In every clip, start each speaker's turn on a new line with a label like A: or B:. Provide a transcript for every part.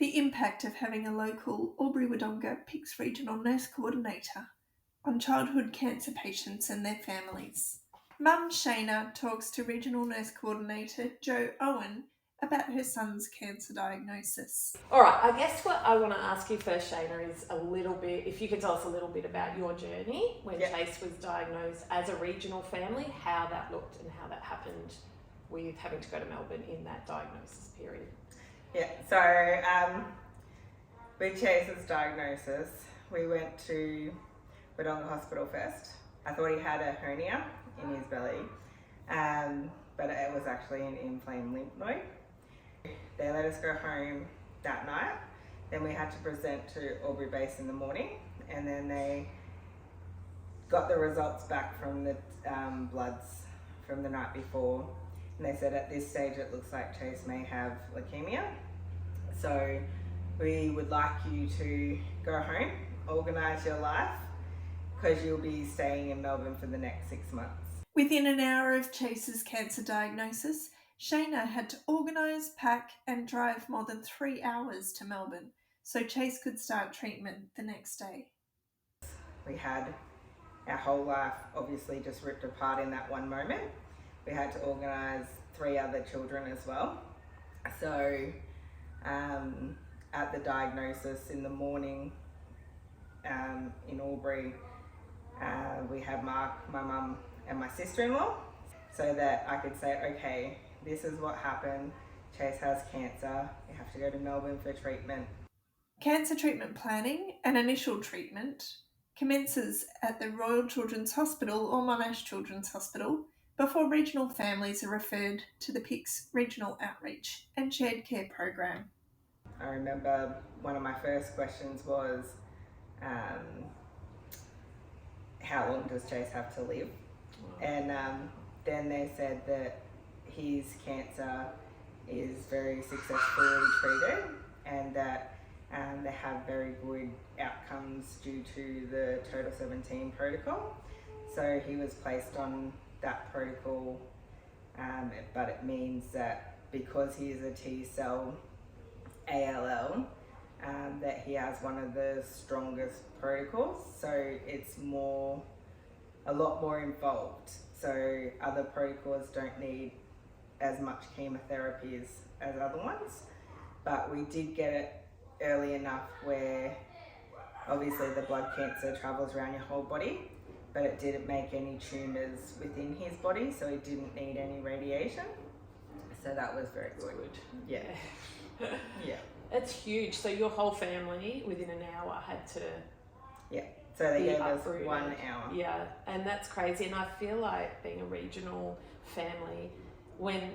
A: The impact of having a local Albury-Wodonga PICS regional nurse coordinator on childhood cancer patients and their families. Mum Shana talks to regional nurse coordinator Jo Owen about her son's cancer diagnosis.
B: All right, I guess what I want to ask you first, Shana, is a little bit, if you could tell us a little bit about your journey when Chase was diagnosed as a regional family, how that looked and how that happened with having to go to Melbourne in that diagnosis period.
C: Yeah, so with Chase's diagnosis, we went to Wodonga Hospital first. I thought he had a hernia in his belly, but it was actually an inflamed lymph node. They let us go home that night. Then we had to present to Albury Base in the morning, and then they got the results back from the bloods from the night before. And they said at this stage it looks like Chase may have leukemia. So we would like you to go home, organise your life, because you'll be staying in Melbourne for the next 6 months.
A: Within an hour of Chase's cancer diagnosis, Shana had to organise, pack and drive more than 3 hours to Melbourne so Chase could start treatment the next day.
C: We had our whole life obviously just ripped apart in that one moment. We had to organise 3 other children as well. So at the diagnosis in the morning in Albury, we had Mark, my mum and my sister-in-law, so that I could say, okay, this is what happened. Chase has cancer. We have to go to Melbourne for treatment.
A: Cancer treatment planning and initial treatment commences at the Royal Children's Hospital or Monash Children's Hospital before regional families are referred to the PICS Regional Outreach and Shared Care Program.
C: I remember one of my first questions was, how long does Chase have to live? And then they said that his cancer is very successfully treated and that they have very good outcomes due to the Total 17 protocol. So he was placed on that protocol, but it means that because he is a T-cell ALL, that he has one of the strongest protocols, so it's a lot more involved. So other protocols don't need as much chemotherapy as other ones, but we did get it early enough where obviously the blood cancer travels around your whole body, but it didn't make any tumours within his body, so he didn't need any radiation. So that was very good. Yeah. Yeah.
B: It's huge. So your whole family within an hour had to...
C: Yeah. So they gave us 1 hour.
B: Yeah, and that's crazy. And I feel like being a regional family, when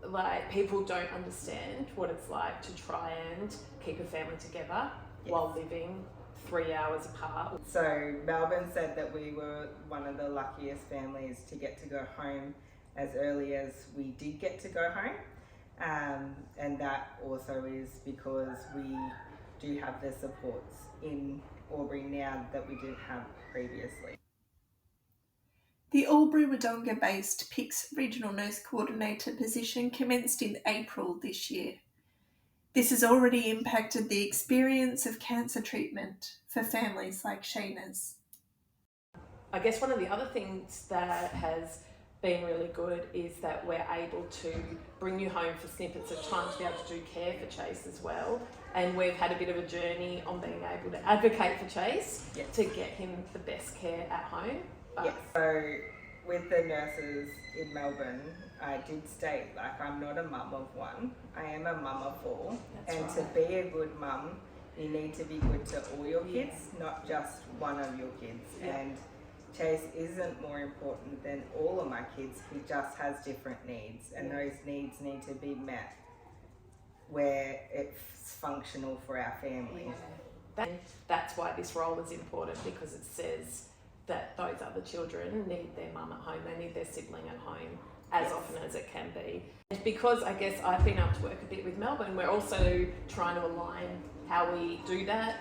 B: like people don't understand what it's like to try and keep a family together while living 3 hours apart.
C: So Melbourne said that we were one of the luckiest families to get to go home as early as we did get to go home. And that also is because we do have the supports in Albury now that we didn't have previously.
A: The Albury-Wodonga based PICS Regional Nurse Coordinator position commenced in April this year. This has already impacted the experience of cancer treatment for families like Shana's.
B: I guess one of the other things that has been really good is that we're able to bring you home for snippets of time to be able to do care for Chase as well. And we've had a bit of a journey on being able to advocate for Chase to get him the best care at home.
C: So with the nurses in Melbourne, I did state, like, I'm not a mum of one, I am a mum of 4. To be a good mum, you need to be good to all your kids, not just one of your kids. And Chase isn't more important than all of my kids, he just has different needs, and those needs need to be met where it's functional for our family.
B: That's why this role is important, because it says that those other children need their mum at home, they need their sibling at home as often as it can be. And because I guess I've been able to work a bit with Melbourne, we're also trying to align how we do that.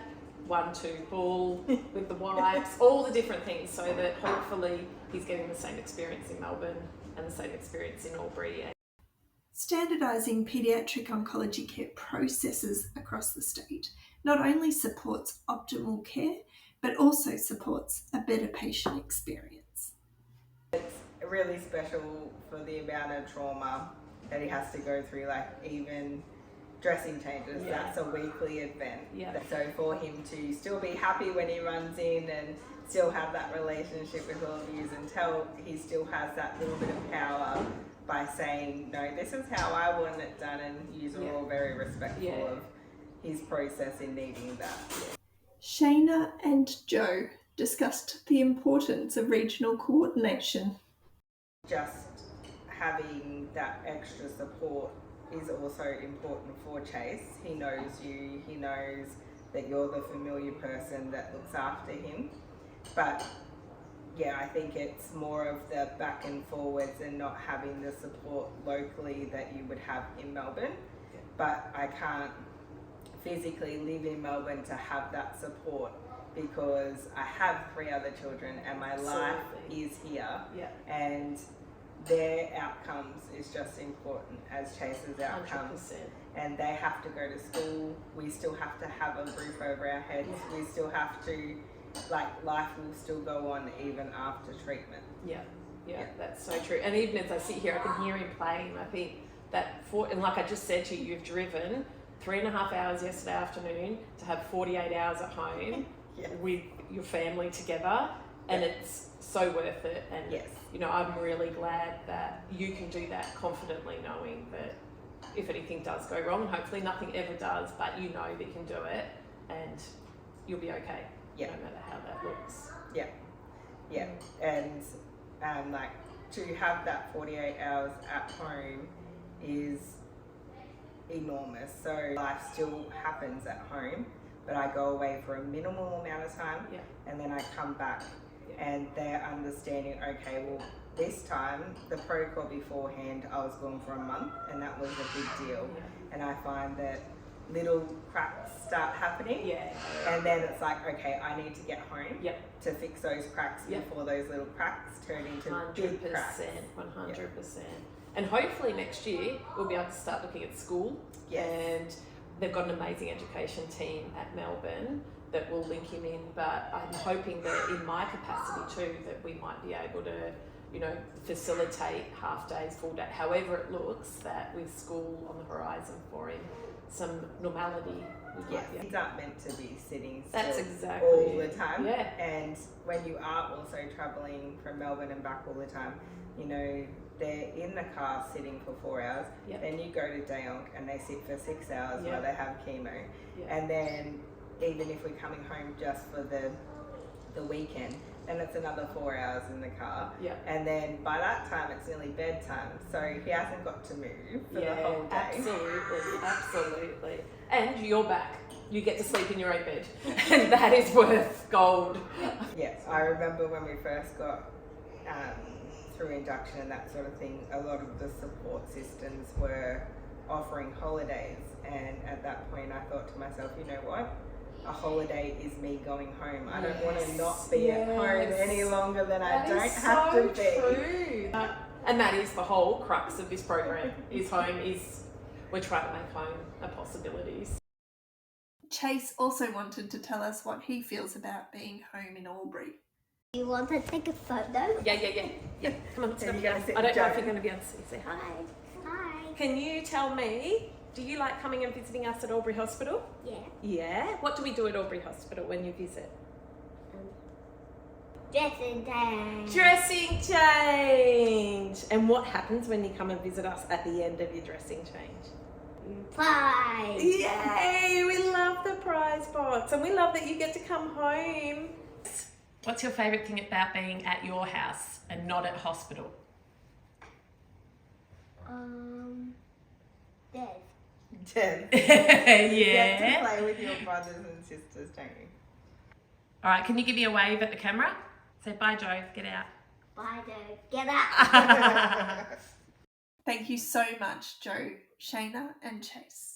B: 1-2 ball with the wipes, all the different things, so that hopefully he's getting the same experience in Melbourne and the same experience in Albury.
A: Standardising paediatric oncology care processes across the state not only supports optimal care, but also supports a better patient experience.
C: It's really special for the amount of trauma that he has to go through, like even dressing changes, that's a weekly event. So for him to still be happy when he runs in and still have that relationship with all of you and tell he still has that little bit of power by saying, no, this is how I want it done, and you are all very respectful of his process in needing that.
A: Shayna and Joe discussed the importance of regional coordination.
C: Just having that extra support is also important for Chase. He knows you, he knows that you're the familiar person that looks after him. But yeah, I think it's more of the back and forwards and not having the support locally that you would have in Melbourne. But I can't physically live in Melbourne to have that support because I have 3 other children and my life is here. And their outcomes is just important as Chase's outcomes. 100%. And they have to go to school. We still have to have a roof over our heads. We still have to, life will still go on even after treatment. Yeah, that's so true. And even as I sit here, I can hear him playing. I think that, and like I just said to you, you've driven 3.5 hours yesterday afternoon to have 48 hours at home with your family together, and it's so worth it. And you know, I'm really glad that you can do that confidently, knowing that if anything does go wrong, hopefully nothing ever does, but you know that you can do it and you'll be okay, no matter how that looks. And like to have that 48 hours at home is enormous. So life still happens at home, but I go away for a minimal amount of time and then I come back and they're understanding, okay, well, this time the protocol beforehand I was gone for a month and that was a big deal. And I find that little cracks start happening and then it's like, okay, I need to get home to fix those cracks before those little cracks turn into big cracks. 100%.
B: And hopefully next year we'll be able to start looking at school. And they've got an amazing education team at Melbourne that will link him in, but I'm hoping that in my capacity too, that we might be able to, you know, facilitate half days, full day, however it looks, that with school on the horizon for him, some normality.
C: He's not meant to be sitting still
B: That's exactly
C: all the time.
B: Yeah.
C: And when you are also travelling from Melbourne and back all the time, you know, they're in the car sitting for 4 hours, then you go to Dayonk and they sit for 6 hours while they have chemo. And then even if we're coming home just for the weekend, then it's another 4 hours in the car. And then by that time it's nearly bedtime, so he hasn't got to move for the whole day.
B: Absolutely. And you're back. You get to sleep in your own bed. And that is worth gold.
C: Yes, I remember when we first got through induction and that sort of thing, a lot of the support systems were offering holidays, and at that point I thought to myself, you know what, a holiday is me going home. I don't want to not be at home any longer than I don't have to be.
B: True. And that is the whole crux of this program, is home, we're trying to make home a possibility.
A: Chase also wanted to tell us what he feels about being home in Albury.
D: You want to take a photo?
B: Yeah. Come on, I don't know if you're going to be able to see. Say hi.
D: Hi.
B: Can you tell me, do you like coming and visiting us at Albury Hospital? Yeah. What do we do at Albury Hospital when you visit?
D: Dressing change.
B: Dressing change. And what happens when you come and visit us at the end of your dressing change?
D: Prize.
B: Yay! We love the prize box, and we love that you get to come home. What's your favourite thing about being at your house and not at hospital?
C: Dead.
B: Yeah.
C: You get to play with your brothers and sisters, don't you?
B: All right, can you give me a wave at the camera? Say bye, Joe. Get out.
D: Bye, Joe. Get out.
A: Thank you so much, Joe, Shayna and Chase.